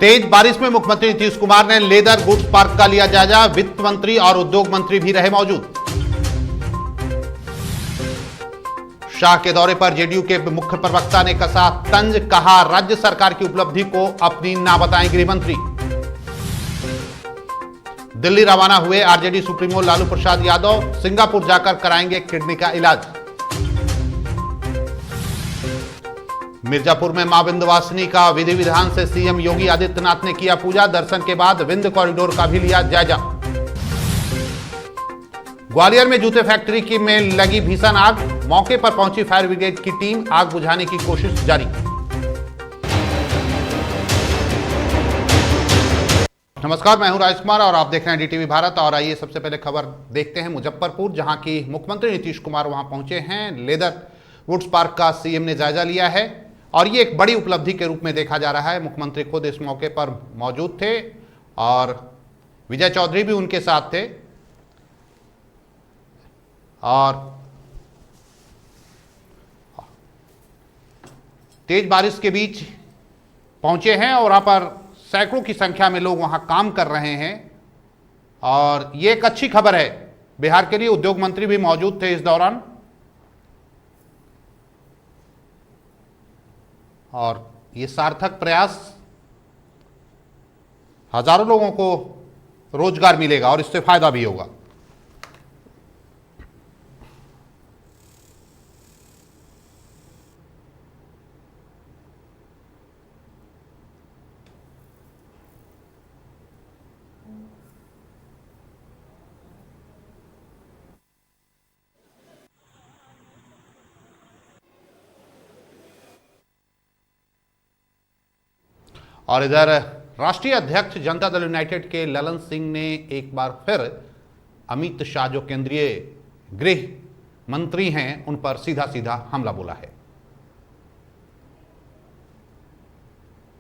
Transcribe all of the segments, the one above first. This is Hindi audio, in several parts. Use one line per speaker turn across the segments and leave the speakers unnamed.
तेज बारिश में मुख्यमंत्री नीतीश कुमार ने लेदर गुड्स पार्क का लिया जायजा। वित्त मंत्री और उद्योग मंत्री भी रहे मौजूद। शाह के दौरे पर जेडीयू के मुख्य प्रवक्ता ने कसा तंज, कहा राज्य सरकार की उपलब्धि को अपनी ना बताएं गृह मंत्री। दिल्ली रवाना हुए RJD supremo Lalu Prasad Yadav, Singapore जाकर कराएंगे किडनी का इलाज। मिर्जापुर में मां विंध्यवासिनी का विधि विधान से सीएम योगी आदित्यनाथ ने किया पूजा। दर्शन के बाद विंध्य कॉरिडोर का भी लिया जायजा। ग्वालियर में जूते फैक्ट्री की में लगी भीषण आग, मौके पर पहुंची फायर ब्रिगेड की टीम, आग बुझाने की कोशिश जारी। नमस्कार, मैं हूं राजकुमार और आप देख रहे हैं डीटीवी भारत। और आइए सबसे पहले खबर देखते हैं मुजफ्फरपुर, जहां की मुख्यमंत्री नीतीश कुमार वहां पहुंचे हैं। लेदर वुड्स पार्क का सीएम ने जायजा लिया है और ये एक बड़ी उपलब्धि के रूप में देखा जा रहा है। मुख्यमंत्री खुद इस मौके पर मौजूद थे और विजय चौधरी भी उनके साथ थे और तेज बारिश के बीच पहुंचे हैं और वहां पर सैकड़ों की संख्या में लोग वहां काम कर रहे हैं और ये एक अच्छी खबर है बिहार के लिए। उद्योग मंत्री भी मौजूद थे इस दौरान और ये सार्थक प्रयास, हजारों लोगों को रोजगार मिलेगा और इससे फायदा भी होगा। और इधर राष्ट्रीय अध्यक्ष जनता दल यूनाइटेड के ललन सिंह ने एक बार फिर अमित शाह जो केंद्रीय गृह मंत्री हैं उन पर सीधा सीधा हमला बोला है।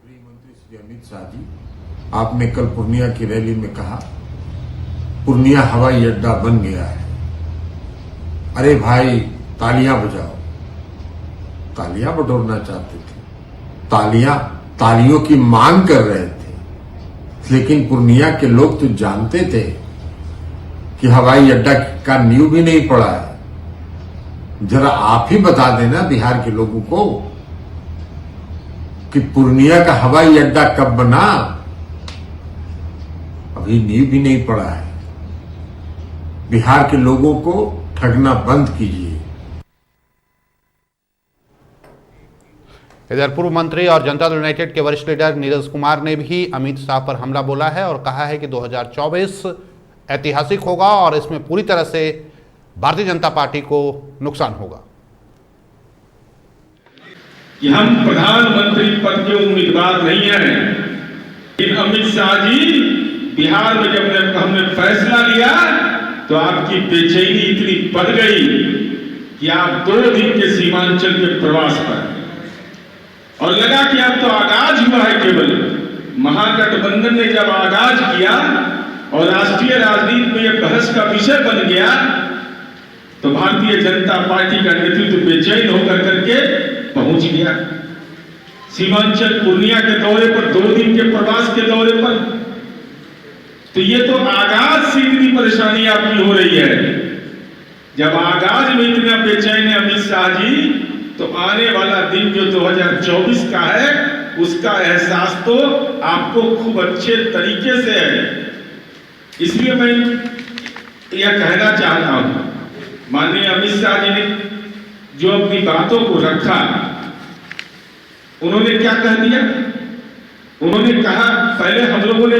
गृह मंत्री श्री अमित शाह जी, आपने कल पूर्णिया की रैली में कहा पूर्णिया हवाई अड्डा बन गया है। अरे भाई, तालियां बजाओ। तालियां बटोरना चाहते थे, तालियों की मांग कर रहे थे, लेकिन पूर्णिया के लोग तो जानते थे कि हवाई अड्डा का नींव भी नहीं पड़ा है। जरा आप ही बता देना बिहार के लोगों को कि पूर्णिया का हवाई अड्डा कब बना। अभी नींव भी नहीं पड़ा है। बिहार के लोगों को ठगना बंद कीजिए।
इधर पूर्व मंत्री और जनता दल यूनाइटेड के वरिष्ठ लीडर नीरज कुमार ने भी अमित शाह पर हमला बोला है और कहा है कि 2024 ऐतिहासिक होगा और इसमें पूरी तरह से भारतीय जनता पार्टी को नुकसान होगा।
कि हम प्रधानमंत्री पद के उम्मीदवार नहीं हैं, लेकिन अमित शाह जी, बिहार में जब हमने फैसला लिया तो आपकी बेचैनी इतनी बढ़ गई कि आप 2 दिन के सीमांचल के प्रवास पर और लगा कि अब तो आगाज हुआ है। केवल महागठबंधन ने जब आगाज किया और राष्ट्रीय राजनीति में यह बहस का विषय बन गया तो भारतीय जनता पार्टी का नेतृत्व बेचैन होकर करके पहुंच गया सीमांचल पूर्णिया के दौरे पर, 2 दिन के प्रवास के दौरे पर। तो ये तो आगाज से इतनी परेशानी आपकी हो रही है। जब आगाज में इतना बेचैन है अमित शाह जी, तो आने वाला दिन जो 2024 का है उसका एहसास तो आपको खूब अच्छे तरीके से है। इसलिए मैं यह कहना चाहता हूं, माननीय अमित शाह जी ने जो अपनी बातों को रखा, उन्होंने क्या कह दिया? उन्होंने कहा, पहले हम लोगों ने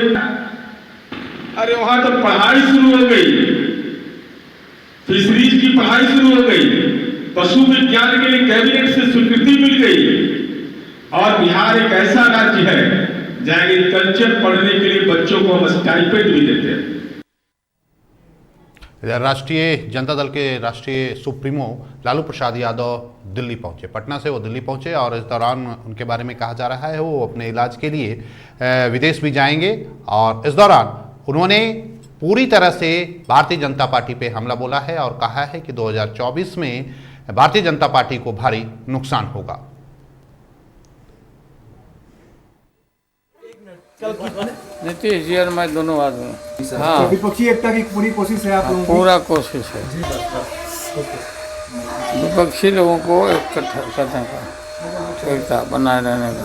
अरे वहां तो पढ़ाई शुरू हो गई, फिशरीज की पढ़ाई शुरू हो गई, पशु विज्ञान के लिए कैबिनेट से स्वीकृति मिल गई और बिहार एक ऐसा राज्य है जहां एग्रीकल्चर पढ़ने के लिए बच्चों को हम स्टाइपेंड भी देते हैं।
इधर राष्ट्रीय जनता दल के राष्ट्रीय सुप्रीमो लालू प्रसाद यादव दिल्ली पहुंचे। पटना से वो दिल्ली पहुंचे और इस दौरान उनके बारे में कहा जा रहा है वो अपने इलाज के लिए विदेश भी जाएंगे और इस दौरान उन्होंने पूरी तरह से भारतीय जनता पार्टी पे हमला बोला है और कहा है कि 2024 में भारतीय जनता पार्टी को भारी नुकसान होगा।
नीतीश जी और मैं दोनों आदमी। हाँ,
विपक्षी एकता की पूरी कोशिश है आप लोगों की।
पूरा कोशिश है विपक्षी लोगों को इकट्ठा करने का, एकता बनाए रहने का।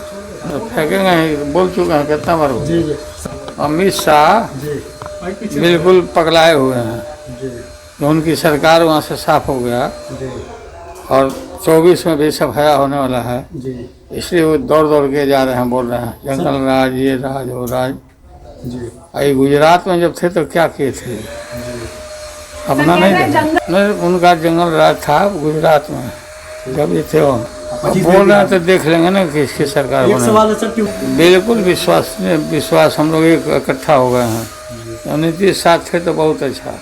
तो फेंकेंगे ही, बोल चुके हैं कितना बार हुआ। अमित शाह बिल्कुल पगलाए हुए हैं तो उनकी सरकार वहाँ से साफ हो गया और 24 में भी सफाया होने वाला है, इसलिए वो दौड़ दौड़ के जा रहे हैं, बोल रहे हैं जंगल राज, ये राज, वो राज। अभी गुजरात में जब थे तो क्या किए थे, अपना नहीं देखा। नहीं, उनका जंगल राज था गुजरात में जब ये थे। वो बोल रहे हैं तो देख लेंगे ना कि इसकी सरकार बने। बिल्कुल विश्वास हम लोग एक इकट्ठा हो गए हैं। नीतीश साथ थे तो बहुत अच्छा।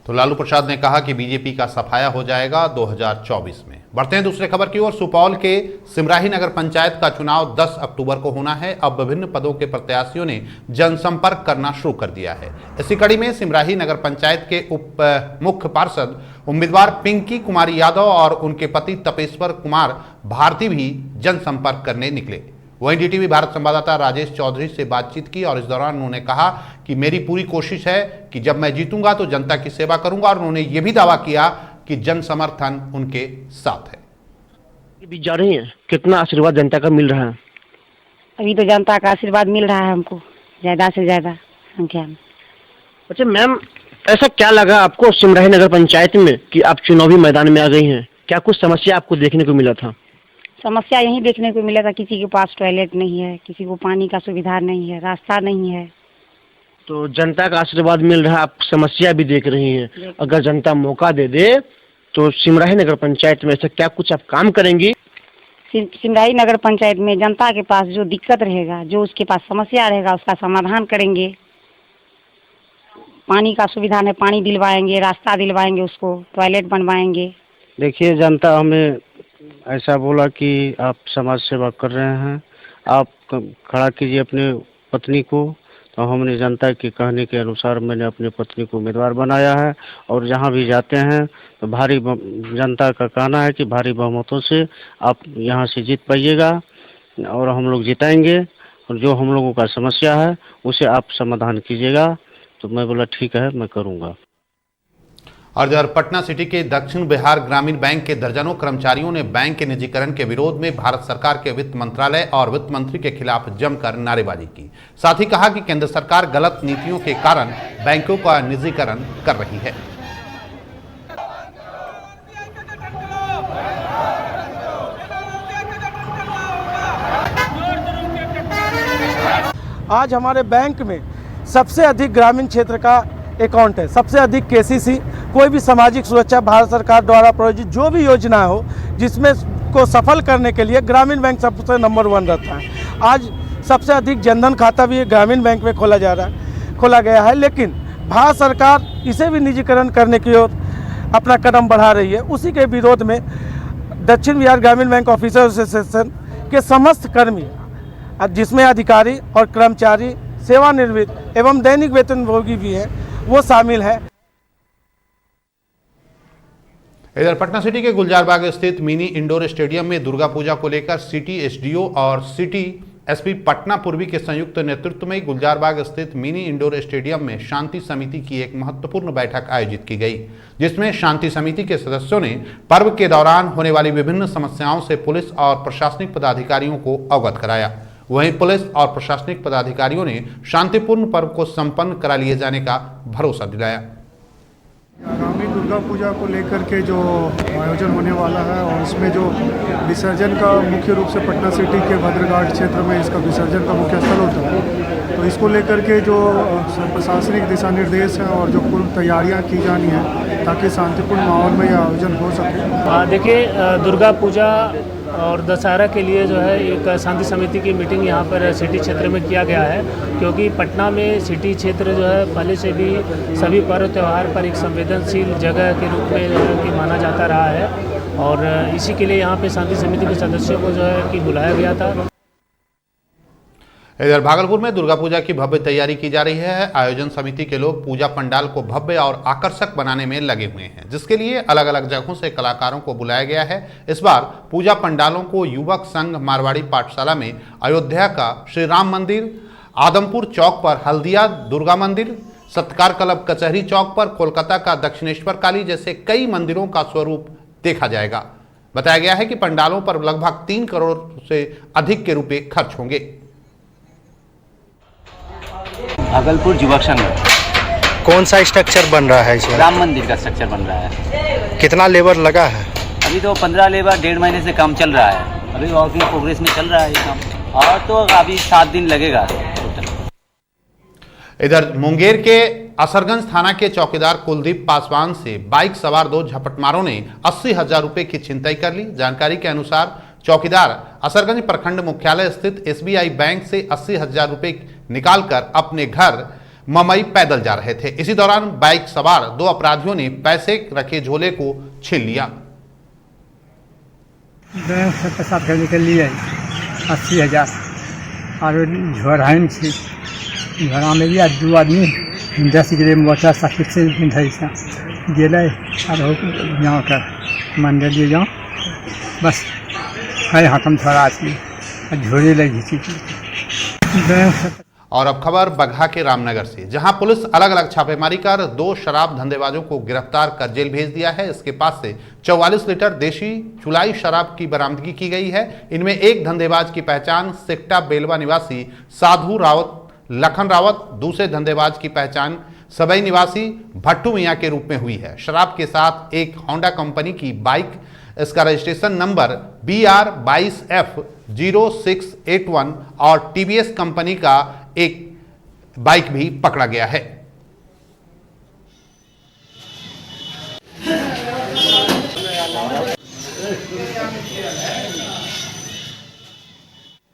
तो लालू प्रसाद ने कहा कि बीजेपी का सफाया हो जाएगा 2024 में। बढ़ते हैं दूसरे खबर की ओर। सुपौल के सिमराही नगर पंचायत का चुनाव 10 अक्टूबर को होना है। अब विभिन्न पदों के प्रत्याशियों ने जनसंपर्क करना शुरू कर दिया है। इसी कड़ी में सिमराही नगर पंचायत के उप मुख्य पार्षद उम्मीदवार पिंकी कुमारी यादव और उनके पति तपेश्वर कुमार भारती भी जनसंपर्क करने निकले। वहीं डीटीवी भारत संवाददाता राजेश चौधरी से बातचीत की और इस दौरान उन्होंने कहा कि मेरी पूरी कोशिश है कि जब मैं जीतूंगा तो जनता की सेवा करूंगा और उन्होंने ये भी दावा किया कि जन समर्थन उनके साथ है।
बीत जा रही है, कितना आशीर्वाद जनता का मिल रहा है?
अभी तो जनता का आशीर्वाद मिल रहा है हमको ज्यादा से ज्यादा संख्या में।
अच्छा मैम, ऐसा क्या लगा आपको सिमराही नगर पंचायत में कि आप चुनावी मैदान में आ गई हैं? क्या कुछ समस्या आपको देखने को मिला था?
समस्या यही देखने को मिला था, किसी के पास टॉयलेट नहीं है, किसी को पानी का सुविधा नहीं है, रास्ता नहीं है।
तो जनता का आशीर्वाद मिल रहा है, आप समस्या भी देख रही हैं। अगर जनता मौका दे दे तो सिमराही नगर पंचायत में ऐसा क्या कुछ आप काम करेंगी?
सिमराही नगर पंचायत में जनता के पास जो दिक्कत रहेगा, जो उसके पास समस्या रहेगा, उसका समाधान करेंगे। पानी का सुविधा है, पानी दिलवाएंगे, रास्ता दिलवाएंगे, उसको टॉयलेट बनवाएंगे।
देखिए, जनता हमें ऐसा बोला कि आप समाज सेवा कर रहे हैं, आप खड़ा कीजिए अपने पत्नी को। तो हमने जनता के कहने के अनुसार मैंने अपनी पत्नी को उम्मीदवार बनाया है और जहां भी जाते हैं तो जनता का कहना है कि भारी बहुमतों से आप यहां से जीत पाइएगा और हम लोग जिताएंगे और जो हम लोगों का समस्या है उसे आप समाधान कीजिएगा। तो मैं बोला ठीक है, मैं करूँगा।
और इधर पटना सिटी के दक्षिण बिहार ग्रामीण बैंक के दर्जनों कर्मचारियों ने बैंक के निजीकरण के विरोध में भारत सरकार के वित्त मंत्रालय और वित्त मंत्री के खिलाफ जमकर नारेबाजी की। साथ ही कहा कि केंद्र सरकार गलत नीतियों के कारण बैंकों का निजीकरण कर रही है।
आज हमारे बैंक में सबसे अधिक ग्रामीण क्षेत्र का अकाउंट है, सबसे अधिक केसीसी। कोई भी सामाजिक सुरक्षा भारत सरकार द्वारा प्रायोजित जो भी योजना हो जिसमें को सफल करने के लिए ग्रामीण बैंक सबसे नंबर 1 रहता है। आज सबसे अधिक जनधन खाता भी ग्रामीण बैंक में खोला गया है, लेकिन भारत सरकार इसे भी निजीकरण करने की ओर अपना कदम बढ़ा रही है। उसी के विरोध में दक्षिण बिहार ग्रामीण बैंक ऑफिसर एसोसिएशन के समस्त कर्मी, जिसमें अधिकारी और कर्मचारी, सेवानिवृत्त एवं दैनिक वेतनभोगी भी हैं, वो शामिल है।
इधर पटना सिटी के गुलजारबाग स्थित मिनी इंडोर स्टेडियम में दुर्गा पूजा को लेकर सिटी एसडीओ और सिटी एसपी पटना पूर्वी के संयुक्त नेतृत्व में गुलजारबाग स्थित मिनी इंडोर स्टेडियम में शांति समिति की एक महत्वपूर्ण बैठक आयोजित की गई, जिसमें शांति समिति के सदस्यों ने पर्व के दौरान होने वाली विभिन्न समस्याओं से पुलिस और प्रशासनिक पदाधिकारियों को अवगत कराया। वहीं पुलिस और प्रशासनिक पदाधिकारियों ने शांतिपूर्ण पर्व को संपन्न करा लिए जाने का भरोसा दिलाया।
आगामी दुर्गा पूजा को लेकर के जो आयोजन होने वाला है और इसमें जो विसर्जन का मुख्य रूप से पटना सिटी के भद्रघाट क्षेत्र में इसका विसर्जन का मुख्य स्थल होता है, तो इसको लेकर के जो प्रशासनिक दिशा निर्देश हैं और जो पूर्व तैयारियां की जानी है ताकि शांतिपूर्ण माहौल में यह आयोजन हो सके।
देखिए, दुर्गा पूजा और दशहरा के लिए जो है एक शांति समिति की मीटिंग यहाँ पर सिटी क्षेत्र में किया गया है, क्योंकि पटना में सिटी क्षेत्र जो है पहले से भी सभी पर्व त्यौहार पर एक संवेदनशील जगह के रूप में जो है कि माना जाता रहा है और इसी के लिए यहाँ पे शांति समिति के सदस्यों को जो है कि बुलाया गया था।
इधर भागलपुर में दुर्गा पूजा की भव्य तैयारी की जा रही है। आयोजन समिति के लोग पूजा पंडाल को भव्य और आकर्षक बनाने में लगे हुए हैं, जिसके लिए अलग अलग जगहों से कलाकारों को बुलाया गया है। इस बार पूजा पंडालों को युवक संघ मारवाड़ी पाठशाला में अयोध्या का श्री राम मंदिर, आदमपुर चौक पर हल्दिया दुर्गा मंदिर, सत्कार क्लब कचहरी चौक पर कोलकाता का दक्षिणेश्वर काली जैसे कई मंदिरों का स्वरूप देखा जाएगा। बताया गया है कि पंडालों पर लगभग 3 करोड़ से अधिक के रुपए खर्च होंगे।
भागलपुर युवक संघ।
कौन सा स्ट्रक्चर बन रहा है इसमें?
राम मंदिर का स्ट्रक्चर बन रहा है।
कितना लेबर लगा है?
अभी तो 15 लेबर 1.5 महीने से काम चल रहा है। अभी वर्क इन प्रोग्रेस में चल रहा है ये काम, और तो अभी 7 दिन लगेगा टोटल।
इधर मुंगेर के असरगंज थाना के चौकीदार कुलदीप पासवान से बाइक सवार 2 झपटमारों ने 80,000 रुपए की छिनतई कर ली। जानकारी के अनुसार चौकीदार असरगंज प्रखंड मुख्यालय स्थित SBI बैंक से 80,000 रुपए निकालकर अपने घर ममई पैदल जा रहे थे। इसी दौरान बाइक सवार 2 अपराधियों ने पैसे रखे झोले को छीन लिया।
बैंक से पैसा निकल लिए 80,000 और झोराइन थी। झोरा में भी 2 आदमी 10 ग्राम मोटरसाइकिल से गए और गाँव का मंडलीय गाँव बस है हकम छोड़ा झोरे लगी थी।
और अब खबर बगहा के रामनगर से, जहां पुलिस अलग अलग छापेमारी कर 2 शराब धंधेबाजों को गिरफ्तार कर जेल भेज दिया है। इसके पास से 44 लीटर देशी चुलाई शराब की बरामदगी की गई है। इनमें एक धंधेबाज की पहचान सिकटा बेलवा निवासी साधु रावत लखन रावत, दूसरे धंधेबाज की पहचान सबई निवासी भट्टू मियां के रूप में हुई है। शराब के साथ एक होंडा कंपनी की बाइक, इसका रजिस्ट्रेशन नंबर BR22F0681 और TVS कंपनी का एक बाइक भी पकड़ा गया है।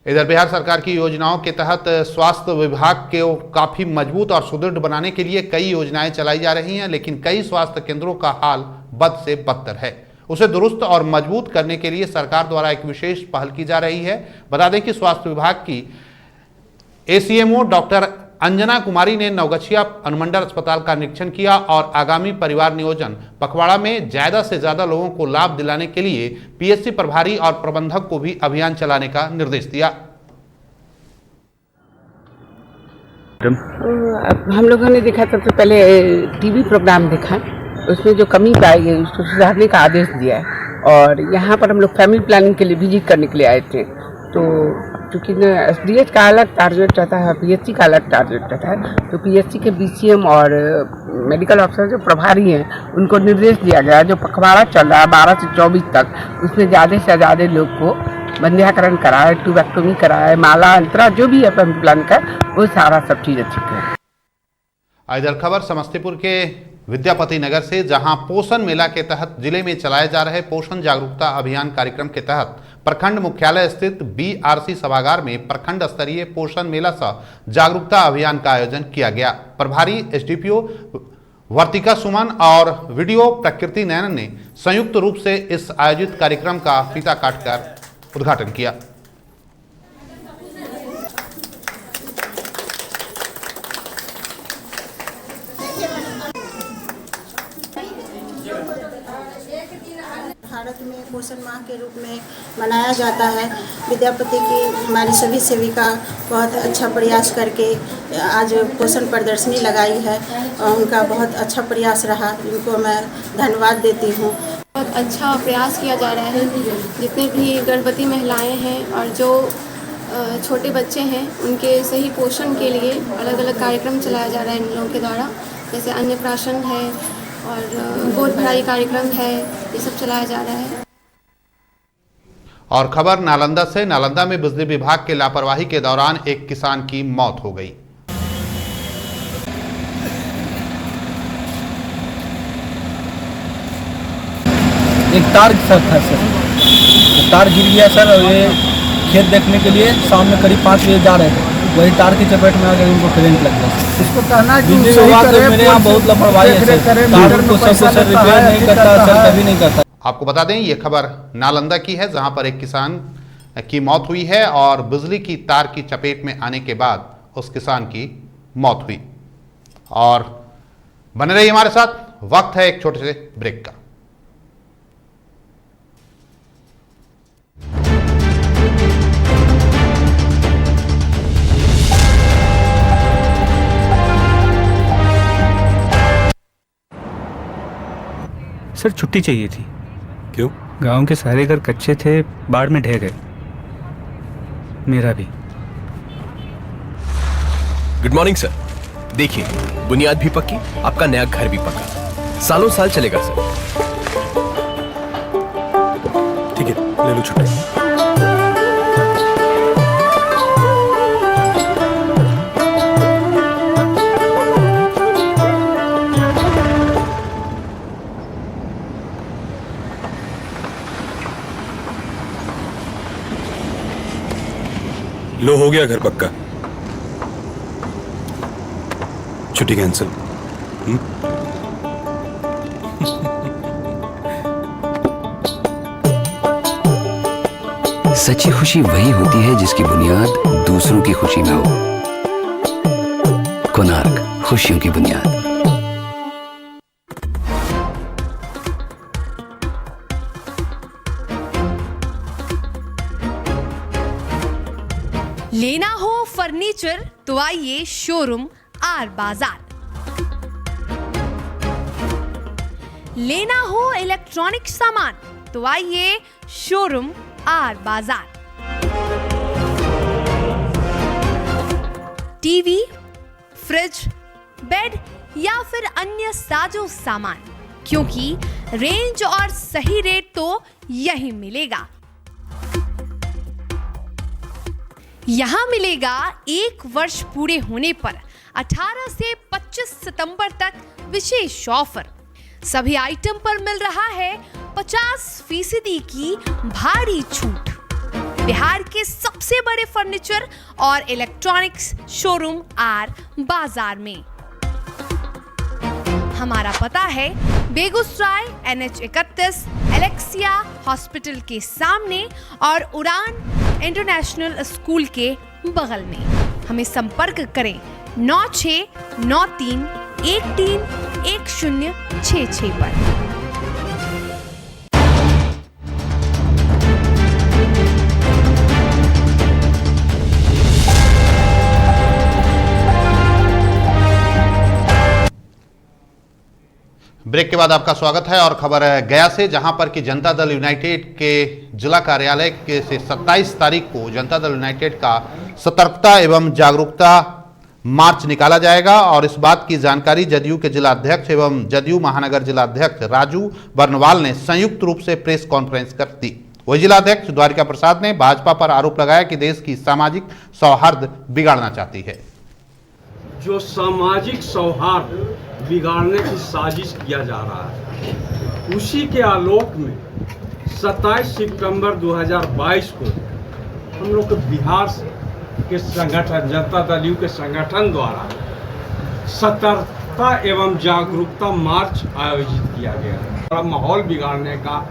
इधर बिहार सरकार की योजनाओं के तहत स्वास्थ्य विभाग को काफी मजबूत और सुदृढ़ बनाने के लिए कई योजनाएं चलाई जा रही हैं, लेकिन कई स्वास्थ्य केंद्रों का हाल बद से बदतर है। उसे दुरुस्त और मजबूत करने के लिए सरकार द्वारा एक विशेष पहल की जा रही है। बता दें कि स्वास्थ्य विभाग की ACMO डॉक्टर अंजना कुमारी ने नवगछिया अनुमंडल अस्पताल का निरीक्षण किया और आगामी परिवार नियोजन पखवाड़ा में ज्यादा से ज्यादा लोगों को लाभ दिलाने के लिए PSC प्रभारी और प्रबंधक को भी अभियान चलाने का निर्देश दिया।
हम लोगों ने देखा सबसे पहले TV प्रोग्राम देखा, उसमें जो कमी पाई गई उसको सुधारने का आदेश दिया है। और यहाँ पर हम लोग फैमिली प्लानिंग के लिए विजिट करने के लिए आए थे। तो चूँकि SDH का अलग टारगेट रहता है, PSC का अलग टारगेट रहता है, तो PSC के BCM और मेडिकल ऑफिसर जो प्रभारी हैं उनको निर्देश दिया गया जो पखवाड़ा चल रहा है 12 से 24 तक, उसमें ज़्यादा से ज़्यादा लोग को बंध्याकरण कराए, ट्यूबेक्टोमी कराए, माला अंतरा जो भी है फैमिली प्लान का वो सारा सब चीज़ें ठीक है।
इधर खबर समस्तीपुर के विद्यापति नगर से, जहां पोषण मेला के तहत जिले में चलाए जा रहे पोषण जागरूकता अभियान कार्यक्रम के तहत प्रखंड मुख्यालय स्थित BRC सभागार में प्रखंड स्तरीय पोषण मेला सह जागरूकता अभियान का आयोजन किया गया। प्रभारी SDPO वर्तिका सुमन और वीडियो प्रकृति नयन ने संयुक्त रूप से इस आयोजित कार्यक्रम का फीता काटकर उद्घाटन किया।
भारत में पोषण माह के रूप में मनाया जाता है। विद्यापति की हमारी सभी सेविका बहुत अच्छा प्रयास करके आज पोषण प्रदर्शनी लगाई है और उनका बहुत अच्छा प्रयास रहा, इनको मैं धन्यवाद देती हूँ।
बहुत अच्छा प्रयास किया जा रहा है। जितने भी गर्भवती महिलाएं हैं और जो छोटे बच्चे हैं उनके सही पोषण के लिए अलग अलग कार्यक्रम चलाया जा रहा है इन लोगों के द्वारा, जैसे अन्नप्राशन है और गोद भराई कार्यक्रम है, ये सब चलाया जा रहा है।
और खबर नालंदा से, नालंदा में बिजली विभाग के लापरवाही के दौरान एक किसान की मौत हो गई।
एक तार था सर, तार गिर गया सर और ये खेत देखने के लिए शाम में करीब 5 बजे जा रहे थे, वही तार की चपेट में आकर उनको करंट लग गया। इसको कहना कि मेरे यहाँ बहुत लापरवाही है सर, तार को सब रिपेयर नहीं करता सर, कभी नहीं करता।
आपको बता दें ये खबर नालंदा की है, जहां पर एक किसान की मौत हुई है और बिजली की तार की चपेट में आने के बाद उस किसान की मौत हुई। और बने रहिए हमारे साथ, वक्त है एक छोटे से ब्रेक का।
सर छुट्टी चाहिए थी। क्यों? गांव के सारे घर कच्चे थे, बाढ़ में ढह गए, मेरा भी।
Good morning sir. देखिए, बुनियाद भी पक्की, आपका नया घर भी पक्का, सालों साल चलेगा सर। ठीक है, ले लो छुट्टी।
लो, हो गया घर पक्का। छुट्टी कैंसिल।
सच्ची खुशी वही होती है जिसकी बुनियाद दूसरों की खुशी में हो। कोणार्क, खुशियों की बुनियाद।
लेना हो फर्नीचर तो आइए शोरूम आर बाजार। लेना हो इलेक्ट्रॉनिक सामान तो आइए शोरूम आर बाजार। टीवी, फ्रिज, बेड या फिर अन्य साजो सामान, क्योंकि रेंज और सही रेट तो यही मिलेगा। यहां मिलेगा 1 वर्ष पूरे होने पर 18 से 25 सितंबर तक विशेष ऑफर। सभी आइटम पर मिल रहा है 50% की भारी छूट। बिहार के सबसे बड़े फर्नीचर और इलेक्ट्रॉनिक्स शोरूम आर बाजार में। हमारा पता है बेगूसराय NH 31, एलेक्सिया हॉस्पिटल के सामने और उड़ान इंटरनेशनल स्कूल के बगल में। हमें संपर्क करें 9693 131066 पर।
ब्रेक के बाद आपका स्वागत है और खबर है गया से, जहां पर कि जनता दल यूनाइटेड के जिला कार्यालय के से 27 तारीख को जनता दल यूनाइटेड का सतर्कता एवं जागरूकता मार्च निकाला जाएगा। और इस बात की जानकारी जदयू के जिला अध्यक्ष एवं जदयू महानगर जिला अध्यक्ष राजू बर्नवाल ने संयुक्त रूप से प्रेस कॉन्फ्रेंस कर दी। वही जिला अध्यक्ष द्वारिका प्रसाद ने भाजपा पर आरोप लगाया कि देश की सामाजिक सौहार्द बिगाड़ना चाहती है।
जो सामाजिक सौहार्द बिगाड़ने की साजिश किया जा रहा है, उसी के आलोक में 27 सितंबर 2022 को हम लोग के बिहार के संगठन जनता दल यू के संगठन द्वारा सतर्कता एवं जागरूकता मार्च आयोजित किया गया है। माहौल बिगाड़ने का,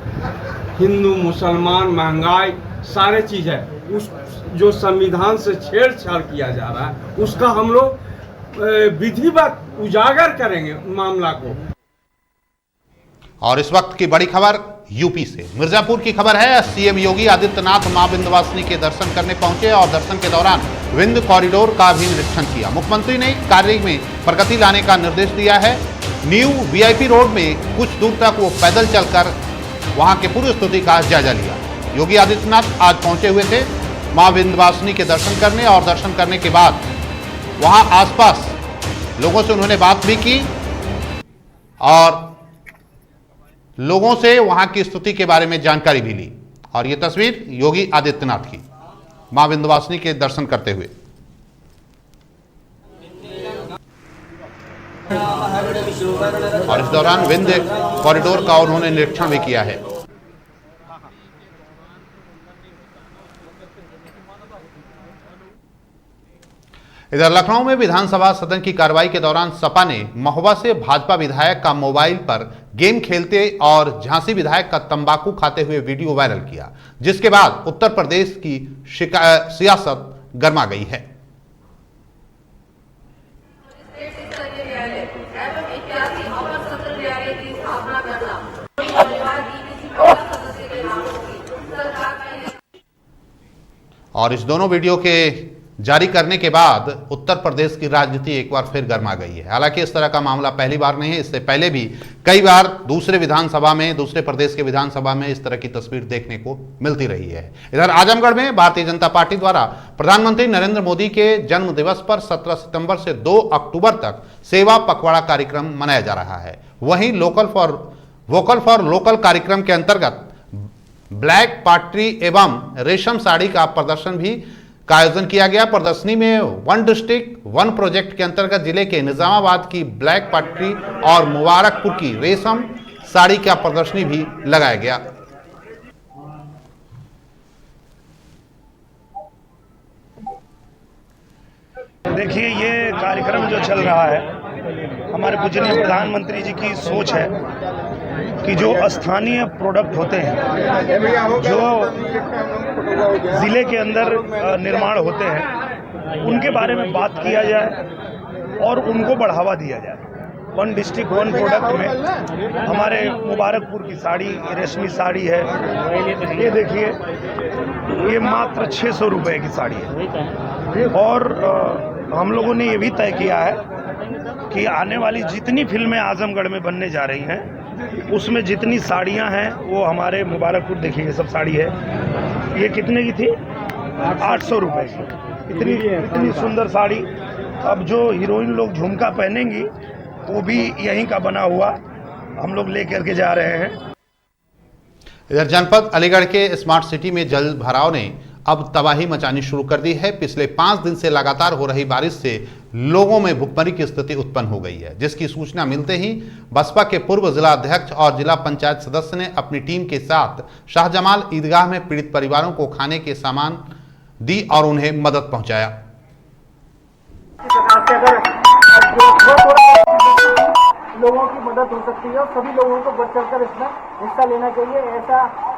हिंदू मुसलमान महंगाई सारे चीज़ है, उस जो संविधान से छेड़छाड़ किया जा रहा है उसका हम लोग विधिवत उजागर करेंगे मामला को।
और इस वक्त की बड़ी खबर यूपी से, मिर्जापुर की खबर है। सीएम योगी आदित्यनाथ मां विंध्यवासिनी के दर्शन करने पहुंचे और दर्शन के दौरान विंध्य कॉरिडोर का भी निरीक्षण किया। मुख्यमंत्री ने कार्य में प्रगति लाने का निर्देश दिया है। न्यू VIP रोड में कुछ दूर तक वो पैदल चलकर वहां के पूर्व स्थिति का जायजा लिया। योगी आदित्यनाथ आज पहुंचे हुए थे मां विंध्यवासिनी के दर्शन करने, और दर्शन करने के बाद वहां आसपास लोगों से उन्होंने बात भी की और लोगों से वहां की स्थिति के बारे में जानकारी भी ली। और ये तस्वीर योगी आदित्यनाथ की मां विंध्यवासिनी के दर्शन करते हुए। और इस दौरान विंध्य कॉरिडोर का उन्होंने निरीक्षण भी किया है। इधर लखनऊ में विधानसभा सदन की कार्रवाई के दौरान सपा ने महोबा से भाजपा विधायक का मोबाइल पर गेम खेलते और झांसी विधायक का तंबाकू खाते हुए वीडियो वायरल किया, जिसके बाद उत्तर प्रदेश की सियासत गर्मा गई है। और इस दोनों वीडियो के जारी करने के बाद उत्तर प्रदेश की राजनीति एक बार फिर गर्मा गई है। हालांकि इस तरह का मामला पहली बार नहीं है, इससे पहले भी कई बार दूसरे प्रदेश के विधानसभा में इस तरह की तस्वीर देखने को मिलती रही है। इधर आजमगढ़ में भारतीय जनता पार्टी द्वारा प्रधानमंत्री नरेंद्र मोदी के जन्म दिवस पर 17 सितंबर से 2 अक्टूबर तक सेवा पखवाड़ा कार्यक्रम मनाया जा रहा है। वहीं वोकल फॉर लोकल कार्यक्रम के अंतर्गत ब्लैक पाटरी एवं रेशम साड़ी का प्रदर्शन भी का आयोजन किया गया। प्रदर्शनी में वन डिस्ट्रिक्ट वन प्रोजेक्ट के अंतर्गत जिले के निजामाबाद की ब्लैक पाटरी और मुबारकपुर की रेशम साड़ी का प्रदर्शनी भी लगाया गया।
देखिए, ये कार्यक्रम जो चल रहा है, हमारे पूजनीय प्रधानमंत्री जी की सोच है कि जो स्थानीय प्रोडक्ट होते हैं, जो ज़िले के अंदर निर्माण होते हैं, उनके बारे में बात किया जाए और उनको बढ़ावा दिया जाए। वन डिस्ट्रिक्ट वन प्रोडक्ट में हमारे मुबारकपुर की साड़ी, रेशमी साड़ी है, ये देखिए, ये मात्र 600 रुपये की साड़ी है। और हम लोगों ने ये भी तय किया है कि आने वाली जितनी फिल्में आजमगढ़ में बनने जा रही हैं, उसमें जितनी साड़ियां हैं वो हमारे मुबारकपुर, देखिए सब साड़ी है। ये कितने की थी? 800 रुपये की। इतनी सुंदर साड़ी। अब जो हीरोइन लोग झुमका पहनेंगी वो भी यहीं का बना हुआ हम लोग लेकर के जा रहे हैं।
इधर जनपद अलीगढ़ के स्मार्ट सिटी में जल भराव ने अब तबाही मचानी शुरू कर दी है। पिछले 5 दिन से लगातार हो रही बारिश से लोगों में भुखमरी की स्थिति उत्पन्न हो गई है, जिसकी सूचना मिलते ही बसपा के पूर्व जिला अध्यक्ष और जिला पंचायत सदस्य ने अपनी टीम के साथ शाहजमाल ईदगाह में पीड़ित परिवारों को खाने के सामान दी और उन्हें मदद पहुंचाया।
लोगों की मदद हो सकती है और सभी लोगों को बढ़ चढ़कर इसमें हिस्सा लेना चाहिए, ऐसा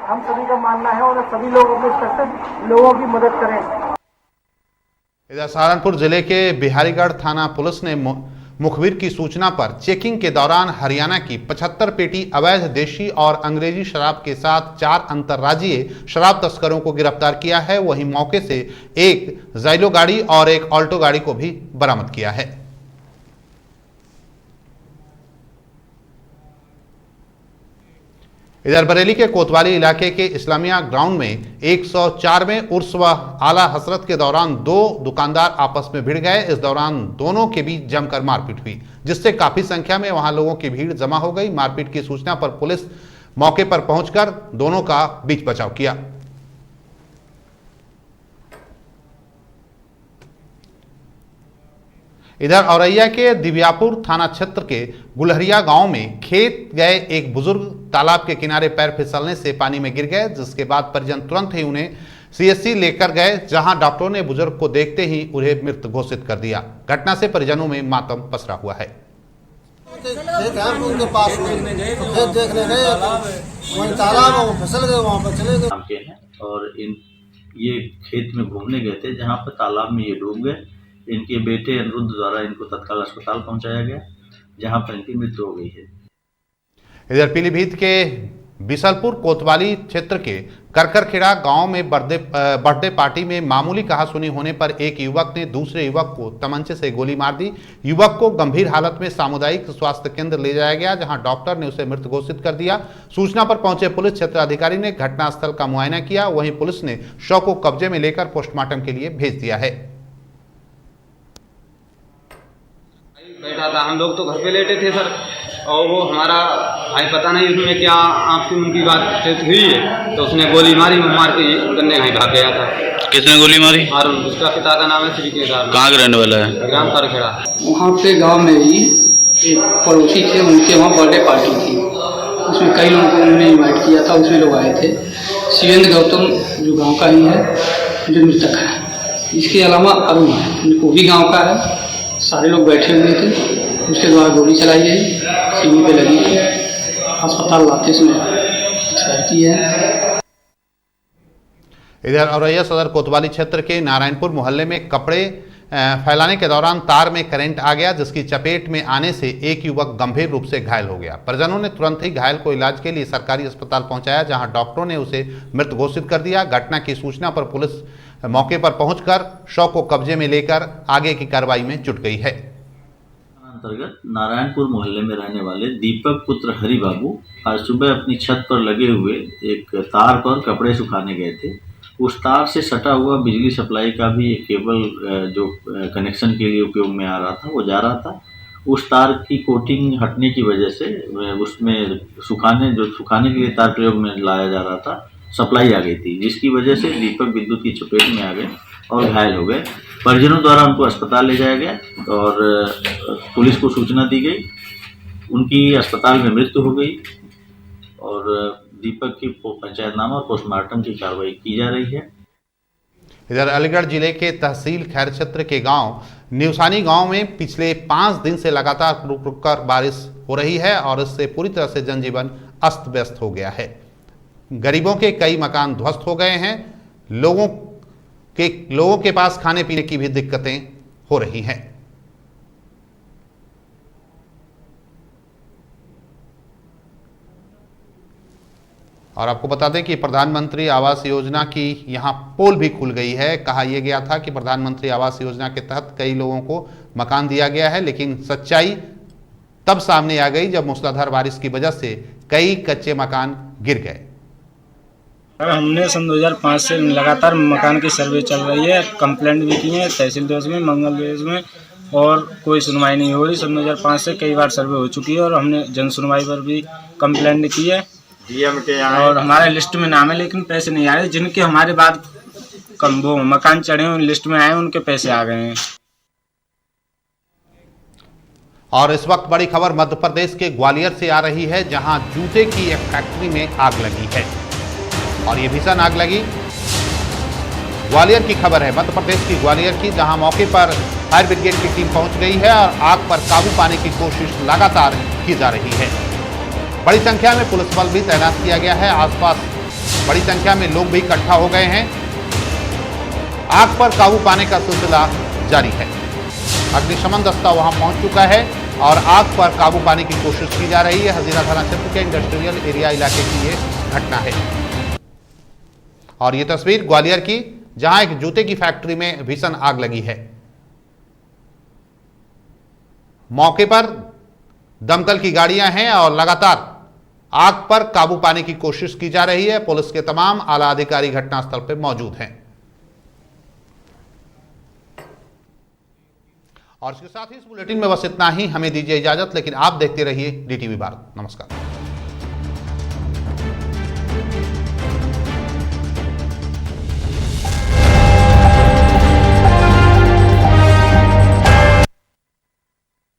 हम सभी का मानना है और सभी लोग अपने स्तर से लोगों की मदद करें।
इधर सहारनपुर जिले के बिहारीगढ़ थाना पुलिस ने मुखबिर की सूचना पर चेकिंग के दौरान हरियाणा की 75 पेटी अवैध देशी और अंग्रेजी शराब के साथ 4 अंतर्राज्यीय शराब तस्करों को गिरफ्तार किया है। वहीं मौके से एक जाइलो गाड़ी और एक ऑल्टो गाड़ी को भी बरामद किया है। इधर बरेली के कोतवाली इलाके के इस्लामिया ग्राउंड में 104वें उर्स व आला हसरत के दौरान 2 दुकानदार आपस में भिड़ गए। इस दौरान दोनों के बीच जमकर मारपीट हुई, जिससे काफी संख्या में वहां लोगों की भीड़ जमा हो गई। मारपीट की सूचना पर पुलिस मौके पर पहुंचकर दोनों का बीच बचाव किया। इधर औरैया के दिव्यापुर थाना क्षेत्र के गुलहरिया गांव में खेत गए एक बुजुर्ग तालाब के किनारे पैर फिसलने से पानी में गिर गए, जिसके बाद परिजन तुरंत ही उन्हें सीएससी लेकर गए, जहां डॉक्टरों ने बुजुर्ग को देखते ही उन्हें मृत घोषित कर दिया। घटना से परिजनों में मातम पसरा उहुआ है।
उनके पास देखने गए, वहीं तालाब में फिसल गए, वहां पर चले गए।
और ये खेत में घूमने गए थे, जहाँ पर तालाब में ये डूब गए। इनके बेटे अनिरुद्ध द्वारा इनको तत्काल अस्पताल पहुंचाया गया, जहां पर इनकी मृत्यु हो गई है।
इधर पीलीभीत के बिसलपुर कोतवाली क्षेत्र के करकरखेड़ा गांव में बर्थडे पार्टी में मामूली कहासुनी होने पर एक युवक ने दूसरे युवक को तमंचे से गोली मार दी। युवक को गंभीर हालत में सामुदायिक स्वास्थ्य केंद्र ले जाया गया, जहां डॉक्टर ने उसे मृत घोषित कर दिया। सूचना पर पहुंचे पुलिस क्षेत्राधिकारी ने घटनास्थल का मुआयना किया। वहीं पुलिस ने शव को कब्जे में लेकर पोस्टमार्टम के लिए भेज दिया है।
बैठा था, हम लोग तो घर पे लेटे थे सर, और वो हमारा भाई पता नहीं उसमें क्या आपसी उनकी बातचीत हुई है, तो उसने गोली मारी, मार के गन्ने कहीं भाग गया था।
किसने गोली मारी?
अरुण, उसका पिता का नाम है श्री केदार।
कहाँ का रहने वाला है?
ग्राम करखेड़ा।
वहाँ पे गांव में ही एक पड़ोसी थे, उनके वहाँ बर्थडे पार्टी थी, उसमें कई लोगों को उन्होंने इन्वाइट किया था, उसमें लोग आए थे। शिवेंद्र गौतम जो गाँव का ही है, जो मृतक है, इसके अलावा अरुण है, वो भी गाँव का है। सारे लोग बैठे हुए थे, उसके द्वारा गोली चलाई गई, सीने पे लगी थी, अस्पताल लाते समय एक्सपायर की है।
इधर औरैया सदर कोतवाली क्षेत्र के नारायणपुर मोहल्ले में कपड़े फैलाने के दौरान तार में करंट आ गया, जिसकी चपेट में आने से एक युवक गंभीर रूप से घायल हो गया। परिजनों ने तुरंत ही घायल को इलाज के लिए सरकारी अस्पताल पहुंचाया, जहां डॉक्टरों ने उसे मृत घोषित कर दिया। घटना की सूचना पर पुलिस मौके पर पहुंचकर शव को कब्जे में लेकर आगे की कार्रवाई में जुट गई है।
अंतर्गत नारायणपुर मोहल्ले में रहने वाले दीपक पुत्र हरि बाबू आज सुबह अपनी छत पर लगे हुए एक तार पर कपड़े सुखाने गए थे। उस तार से सटा हुआ बिजली सप्लाई का भी एक केबल जो कनेक्शन के लिए उपयोग में आ रहा था, वो जा रहा था। उस तार की कोटिंग हटने की वजह से उसमें सुखाने के लिए तार प्रयोग में लाया जा रहा था, सप्लाई आ गई थी, जिसकी वजह से दीपक विद्युत की चपेट में आ गए और घायल हो गए। परिजनों द्वारा उनको अस्पताल ले जाया गया और पुलिस को सूचना दी गई। उनकी अस्पताल में मृत्यु हो गई और दीपक की पंचायतनामा और पोस्टमार्टम की कार्रवाई की जा रही है।
इधर अलीगढ़ जिले के तहसील खैर क्षेत्र के गांव न्यूसानी गांव में पिछले 5 दिन से लगातार रुक रुक कर बारिश हो रही है और इससे पूरी तरह से जनजीवन अस्त व्यस्त हो गया है। गरीबों के कई मकान ध्वस्त हो गए हैं। लोगों के पास खाने पीने की भी दिक्कतें हो रही हैं। और आपको बता दें कि प्रधानमंत्री आवास योजना की यहां पोल भी खुल गई है। कहा यह गया था कि प्रधानमंत्री आवास योजना के तहत कई लोगों को मकान दिया गया है, लेकिन सच्चाई तब सामने आ गई जब मूसलाधार बारिश की वजह से कई कच्चे मकान गिर गए।
हमने सन 2005 से लगातार मकान की सर्वे चल रही है, कंप्लेंट भी की है तहसील दिवस में, मंगल दिवस में, और कोई सुनवाई नहीं हो रही। सन 2005 से कई बार सर्वे हो चुकी है और हमने जन सुनवाई पर भी कंप्लेंट की है और हमारे लिस्ट में नाम है, लेकिन पैसे नहीं आ रहे। जिनके हमारे बाद वो मकान चढ़े उन लिस्ट में आए, उनके पैसे आ गए हैं।
और इस वक्त बड़ी खबर मध्य प्रदेश के ग्वालियर से आ रही है, जहां जूते की एक फैक्ट्री में आग लगी है और ये भीषण आग लगी। ग्वालियर की खबर है, मध्य प्रदेश की ग्वालियर की, जहां मौके पर फायर ब्रिगेड की टीम पहुंच गई है और आग पर काबू पाने की कोशिश लगातार की जा रही है। बड़ी संख्या में पुलिस बल भी तैनात किया गया है। आसपास बड़ी संख्या में लोग भी इकट्ठा हो गए हैं। आग पर काबू पाने का सिलसिला जारी है। अग्निशमन दस्ता वहां पहुंच चुका है और आग पर काबू पाने की कोशिश की जा रही है। हजीरा थाना क्षेत्र के इंडस्ट्रियल एरिया इलाके की ये घटना है और ये तस्वीर ग्वालियर की, जहां एक जूते की फैक्ट्री में भीषण आग लगी है। मौके पर दमकल की गाड़ियां हैं और लगातार आग पर काबू पाने की कोशिश की जा रही है। पुलिस के तमाम आला अधिकारी घटनास्थल पर मौजूद हैं। और इसके साथ ही इस बुलेटिन में बस इतना ही। हमें दीजिए इजाजत, लेकिन आप देखते रहिए DTV भारत। नमस्कार।